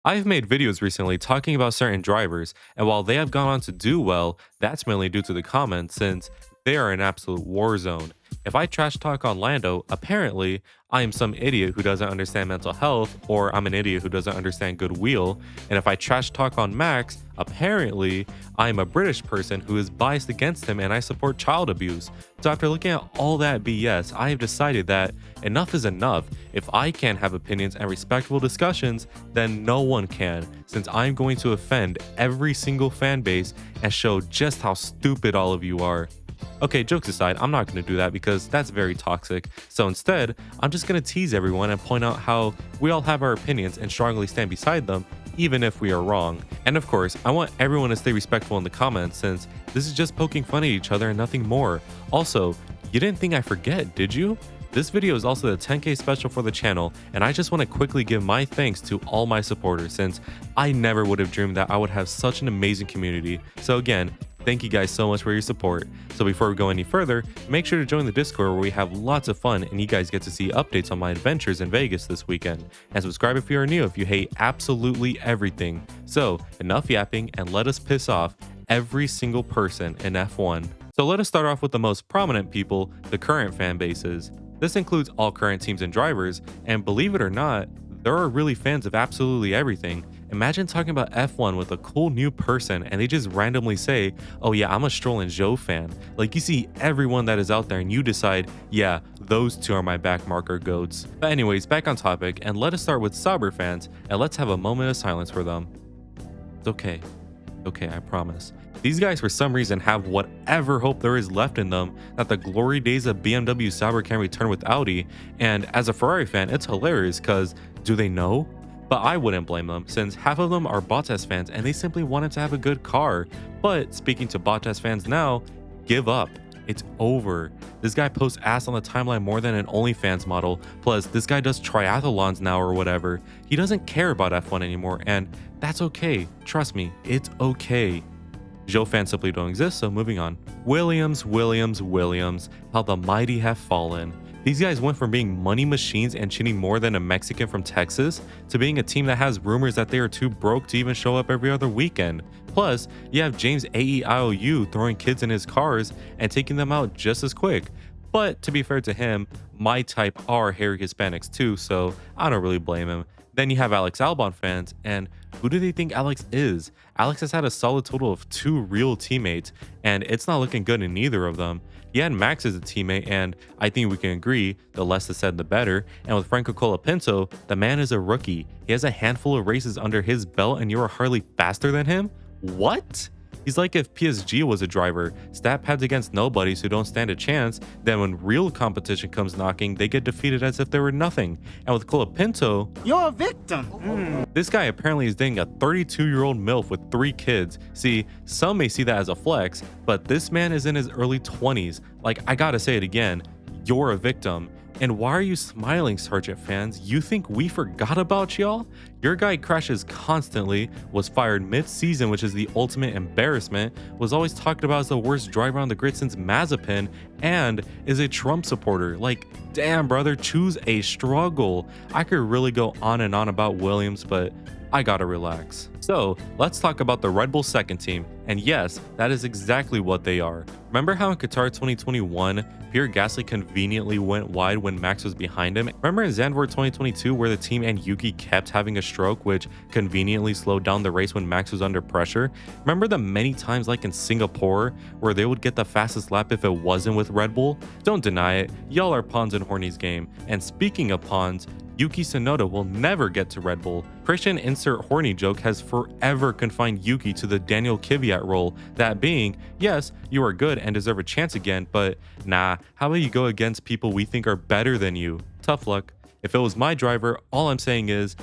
I've made videos recently talking about certain drivers, and while they have gone on to do well, that's mainly due to the comments since they are an absolute war zone. If I trash talk on Lando, apparently I am some idiot who doesn't understand mental health, or I'm an idiot who doesn't understand goodwill. And if I trash talk on Max, apparently I am a British person who is biased against him and I support child abuse. So after looking at all that BS, I have decided that enough is enough. If I can't have opinions and respectful discussions, then no one can, since I'm going to offend every single fan base and show just how stupid all of you are. Okay, jokes aside, I'm not going to do that because that's very toxic. So instead, I'm just going to tease everyone and point out how we all have our opinions and strongly stand beside them, even if we are wrong. And of course, I want everyone to stay respectful in the comments since this is just poking fun at each other and nothing more. Also, you didn't think I forget, did you? This video is also the 10K special for the channel, and I just want to quickly give my thanks to all my supporters since I never would have dreamed that I would have such an amazing community. So again, thank you guys so much for your support. So before we go any further, make sure to join the Discord where we have lots of fun and you guys get to see updates on my adventures in Vegas this weekend. And subscribe if you are new if you hate absolutely everything. So enough yapping and let us piss off every single person in F1. So let us start off with the most prominent people, the current fan bases. This includes all current teams and drivers, and believe it or not, there are really fans of absolutely everything. Imagine talking about F1 with a cool new person and they just randomly say, oh yeah, I'm a Stroll and Joe fan. Like you see everyone that is out there and you decide, yeah, those two are my backmarker goats. But anyways, back on topic, and let us start with Sauber fans and let's have a moment of silence for them. It's okay. Okay, I promise. These guys for some reason have whatever hope there is left in them that the glory days of BMW Sauber can return with Audi, and as a Ferrari fan, it's hilarious because do they know? But I wouldn't blame them since half of them are Bottas fans and they simply wanted to have a good car. But speaking to Bottas fans now, give up. It's over. This guy posts ass on the timeline more than an OnlyFans model. Plus, this guy does triathlons now or whatever. He doesn't care about F1 anymore, and that's okay. Trust me, it's okay. Joe fans simply don't exist, so moving on. Williams, how the mighty have fallen. These guys went from being money machines and cheating more than a Mexican from Texas to being a team that has rumors that they are too broke to even show up every other weekend. Plus, you have James AEIOU throwing kids in his cars and taking them out just as quick. But to be fair to him, my type are hairy Hispanics too, so I don't really blame him. Then you have Alex Albon fans, and who do they think Alex is? Alex has had a solid total of 2 real teammates, and it's not looking good in neither of them. He had Max as a teammate, and I think we can agree, the less is said the better. And with Franco Colapinto, the man is a rookie. He has a handful of races under his belt, and you are hardly faster than him? What? He's like if PSG was a driver, stat pads against nobodies who don't stand a chance, then when real competition comes knocking, they get defeated as if they were nothing. And with Colapinto, you're a victim. This guy apparently is dating a 32-year-old MILF with 3 kids. See, some may see that as a flex, but this man is in his early 20s. Like, I gotta say it again, you're a victim. And why are you smiling, Sargent fans? You think we forgot about y'all? Your guy crashes constantly, was fired mid-season, which is the ultimate embarrassment, was always talked about as the worst driver on the grid since Mazepin, and is a Trump supporter. Like, damn brother, choose a struggle. I could really go on and on about Williams, but I gotta relax. So let's talk about the Red Bull second team. And yes, that is exactly what they are. Remember how in Qatar 2021, Pierre Gasly conveniently went wide when Max was behind him? Remember in Zandvoort 2022 where the team and Yuki kept having a stroke which conveniently slowed down the race when Max was under pressure? Remember the many times like in Singapore where they would get the fastest lap if it wasn't with Red Bull? Don't deny it, y'all are pawns in Horny's game. And speaking of pawns, Yuki Tsunoda will never get to Red Bull. Christian insert horny joke has forever confined Yuki to the Daniel Kvyat role, that being, yes, you are good and deserve a chance again, but nah, how about you go against people we think are better than you? Tough luck. If it was my driver, all I'm saying is,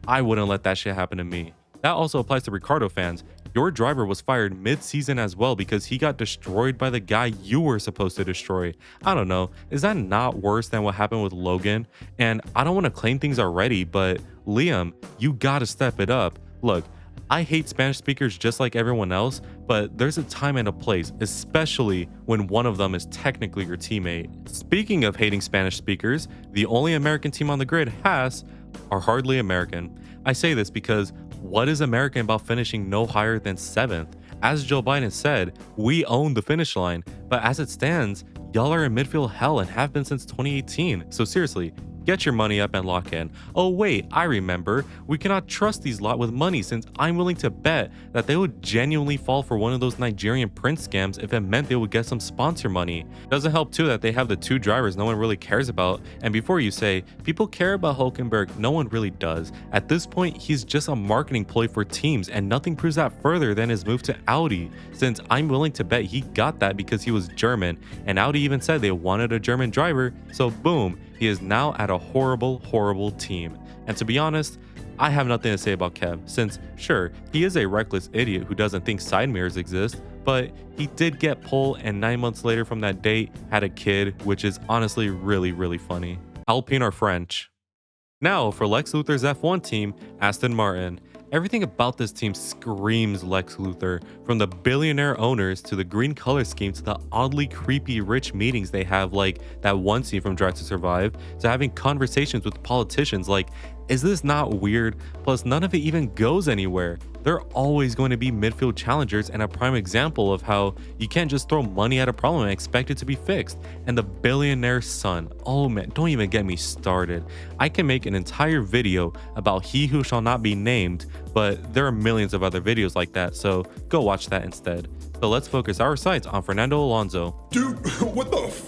I wouldn't let that shit happen to me. That also applies to Ricardo fans. Your driver was fired mid-season as well because he got destroyed by the guy you were supposed to destroy. I don't know, is that not worse than what happened with Logan? And I don't want to claim things already, but Liam, you gotta step it up. Look, I hate Spanish speakers just like everyone else, but there's a time and a place, especially when one of them is technically your teammate. Speaking of hating Spanish speakers, the only American team on the grid, Haas, are hardly American. I say this because What is American about finishing no higher than 7th? As Joe Biden said, we own the finish line, but as it stands, y'all are in midfield hell and have been since 2018. So seriously, get your money up and lock in. Oh wait, I remember. We cannot trust these lot with money since I'm willing to bet that they would genuinely fall for one of those Nigerian prince scams if it meant they would get some sponsor money. Doesn't help too that they have the 2 drivers no one really cares about. And before you say, people care about Hulkenberg, no one really does. At this point, he's just a marketing ploy for teams and nothing proves that further than his move to Audi. Since I'm willing to bet he got that because he was German and Audi even said they wanted a German driver, so boom, he is now at a horrible team. And to be honest, I have nothing to say about Kev, since sure, he is a reckless idiot who doesn't think side mirrors exist, but he did get pole and 9 months later from that date had a kid, which is honestly really funny. Alpine are French. Now for Lex Luthor's F1 team, Aston Martin. Everything about this team screams Lex Luthor, from the billionaire owners to the green color scheme to the oddly creepy rich meetings they have like that one scene from Drive to Survive, to having conversations with politicians like, is this not weird? Plus none of it even goes anywhere. They're always going to be midfield challengers and a prime example of how you can't just throw money at a problem and expect it to be fixed. And the billionaire's son, oh man, don't even get me started. I can make an entire video about he who shall not be named, but there are millions of other videos like that, so go watch that instead. So let's focus our sights on Fernando Alonso. Dude, what the f?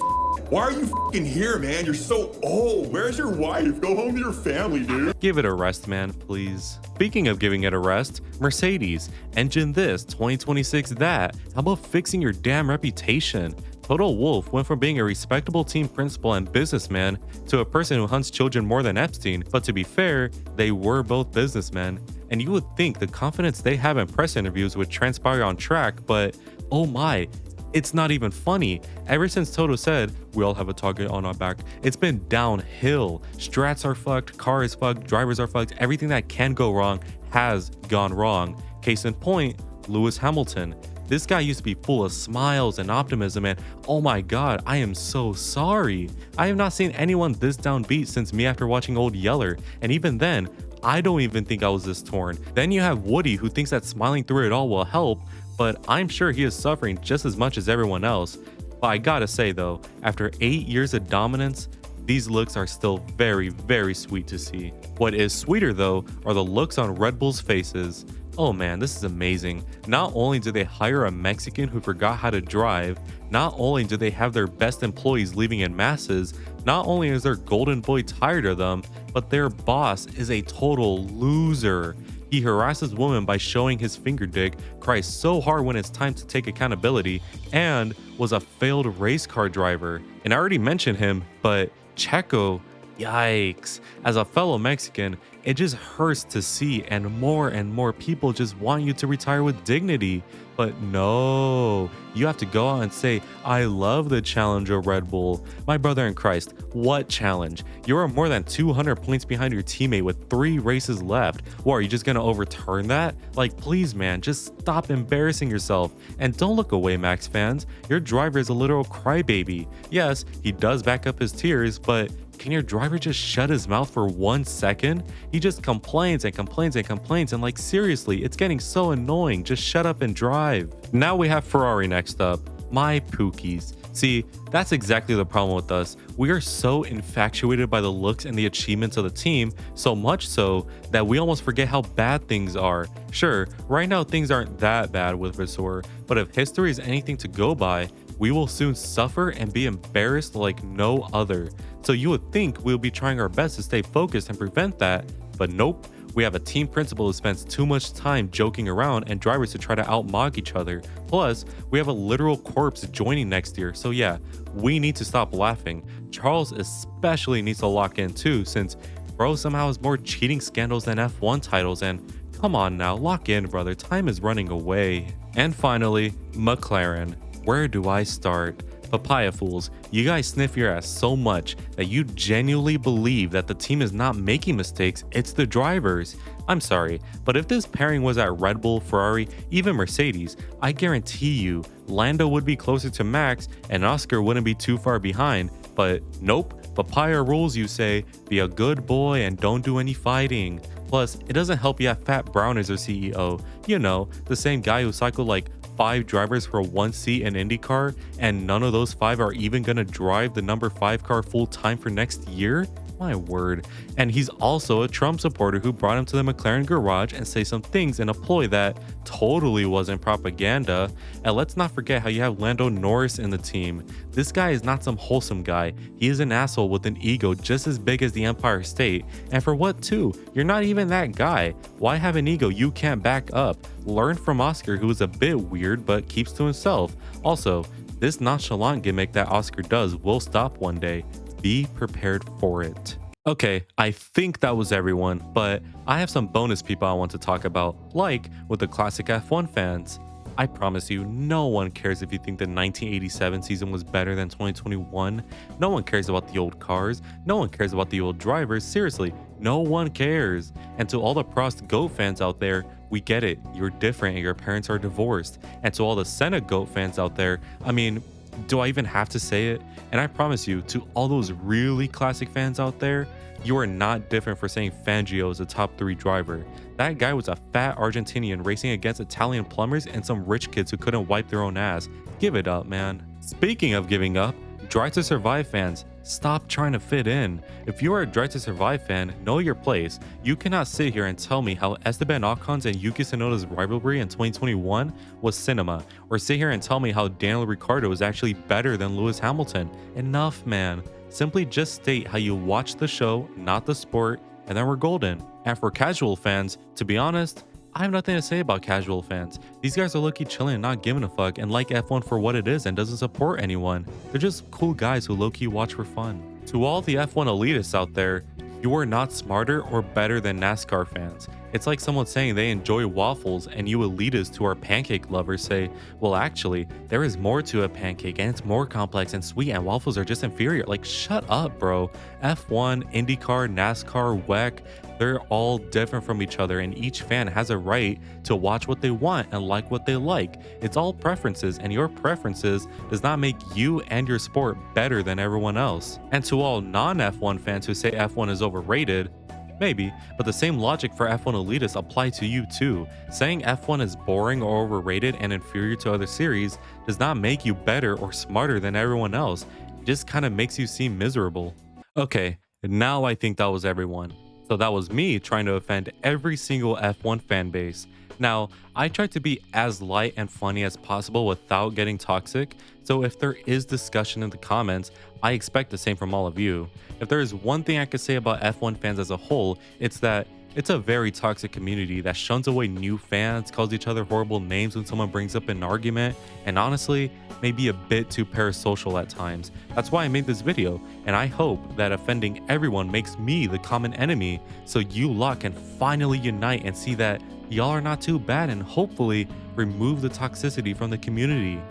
Why are you f***ing here, man? You're so old. Where's your wife? Go home to your family, dude. Give it a rest, man, please. Speaking of giving it a rest, Mercedes. Engine this, 2026 that. How about fixing your damn reputation? Total Wolf went from being a respectable team principal and businessman to a person who hunts children more than Epstein, but to be fair, they were both businessmen. And you would think the confidence they have in press interviews would transpire on track, but oh my, it's not even funny. Ever since Toto said, we all have a target on our back, it's been downhill. Strats are fucked, car is fucked, drivers are fucked, everything that can go wrong has gone wrong. Case in point, Lewis Hamilton. This guy used to be full of smiles and optimism and oh my god, I am so sorry. I have not seen anyone this downbeat since me after watching Old Yeller, and even then, I don't even think I was this torn. Then you have Woody who thinks that smiling through it all will help, but I'm sure he is suffering just as much as everyone else. But I gotta say though, after 8 years of dominance, these looks are still very sweet to see. What is sweeter though are the looks on Red Bull's faces. Oh man, this is amazing. Not only do they hire a Mexican who forgot how to drive, not only do they have their best employees leaving in masses, not only is their golden boy tired of them, but their boss is a total loser. He harasses women by showing his finger dig, cries so hard when it's time to take accountability, and was a failed race car driver. And I already mentioned him, but Checo, yikes. As a fellow Mexican, it just hurts to see and more people just want you to retire with dignity. But no, you have to go out and say, I love the challenge of Red Bull. My brother in Christ, what challenge? You are more than 200 points behind your teammate with 3 races left. What, are you just gonna overturn that? Like, please man, just stop embarrassing yourself. And don't look away, Max fans. Your driver is a literal crybaby. Yes, he does back up his tears, but can your driver just shut his mouth for 1 second? He just complains and like seriously, it's getting so annoying. Just shut up and drive. Now we have Ferrari next up. My Pookies. See, that's exactly the problem with us. We are so infatuated by the looks and the achievements of the team, so much so that we almost forget how bad things are. Sure, right now things aren't that bad with Vasseur, but if history is anything to go by, we will soon suffer and be embarrassed like no other. So you would think we'll be trying our best to stay focused and prevent that, but nope. We have a team principal who spends too much time joking around and drivers who try to outmog each other. Plus, we have a literal corpse joining next year, so yeah, we need to stop laughing. Charles especially needs to lock in too, since bro somehow has more cheating scandals than F1 titles, and come on now, lock in brother, time is running away. And finally, McLaren. Where do I start? Papaya fools, you guys sniff your ass so much that you genuinely believe that the team is not making mistakes, it's the drivers. I'm sorry, but if this pairing was at Red Bull, Ferrari, even Mercedes, I guarantee you Lando would be closer to Max and Oscar wouldn't be too far behind. But nope, Papaya rules, you say, be a good boy and don't do any fighting. Plus, it doesn't help you have Fat Brown as your CEO. You know, the same guy who cycled like 5 drivers for one seat in IndyCar, and none of those 5 are even gonna drive the number 5 car full time for next year? My word. And he's also a Trump supporter who brought him to the McLaren garage and say some things in a ploy that totally wasn't propaganda. And let's not forget how you have Lando Norris in the team. This guy is not some wholesome guy. He is an asshole with an ego just as big as the Empire State. And for what too? You're not even that guy. Why have an ego you can't back up? Learn from Oscar, who is a bit weird but keeps to himself. Also, this nonchalant gimmick that Oscar does will stop one day. Be prepared for it. Okay, I think that was everyone, but I have some bonus people I want to talk about, like with the classic F1 fans. I promise you, no one cares if you think the 1987 season was better than 2021. No one cares about the old cars. No one cares about the old drivers. Seriously, no one cares. And to all the Prost GOAT fans out there, we get it. You're different and your parents are divorced. And to all the Senna GOAT fans out there, I mean, do I even have to say it? And I promise you, to all those really classic fans out there, you are not different for saying Fangio is a top 3 driver. That guy was a fat Argentinian racing against Italian plumbers and some rich kids who couldn't wipe their own ass. Give it up, man. Speaking of giving up, Drive to Survive fans, stop trying to fit in. If you are a Drive to Survive fan, know your place. You cannot sit here and tell me how Esteban Ocon's and Yuki Tsunoda's rivalry in 2021 was cinema, or sit here and tell me how Daniel Ricciardo is actually better than Lewis Hamilton. Enough, man. Simply just state how you watch the show, not the sport, and then we're golden. And for casual fans, to be honest, I have nothing to say about casual fans. These guys are low-key chilling and not giving a fuck and like F1 for what it is and doesn't support anyone. They're just cool guys who low-key watch for fun. To all the F1 elitists out there, you are not smarter or better than NASCAR fans. It's like someone saying they enjoy waffles and you elitists who are pancake lovers say, well actually, there is more to a pancake and it's more complex and sweet and waffles are just inferior. Like shut up, bro. F1, IndyCar, NASCAR, WEC, they're all different from each other and each fan has a right to watch what they want and like what they like. It's all preferences and your preferences does not make you and your sport better than everyone else. And to all non-F1 fans who say F1 is overrated, maybe, but the same logic for F1 elitists apply to you too. Saying F1 is boring or overrated and inferior to other series does not make you better or smarter than everyone else. It just kind of makes you seem miserable. Okay, now I think that was everyone. So that was me trying to offend every single F1 fan base. Now, I tried to be as light and funny as possible without getting toxic, so if there is discussion in the comments, I expect the same from all of you. If there is one thing I could say about F1 fans as a whole, it's that it's a very toxic community that shuns away new fans, calls each other horrible names when someone brings up an argument, and honestly, may be a bit too parasocial at times. That's why I made this video, and I hope that offending everyone makes me the common enemy, so you lot can finally unite and see that y'all are not too bad and hopefully remove the toxicity from the community.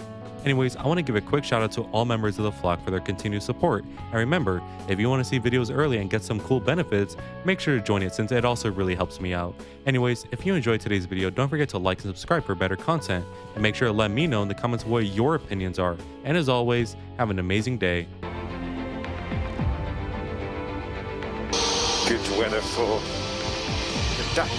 Anyways, I want to give a quick shout out to all members of the flock for their continued support. And remember, if you want to see videos early and get some cool benefits, make sure to join it since it also really helps me out. Anyways, if you enjoyed today's video, don't forget to like and subscribe for better content. And make sure to let me know in the comments what your opinions are. And as always, have an amazing day. Good weather for the duck.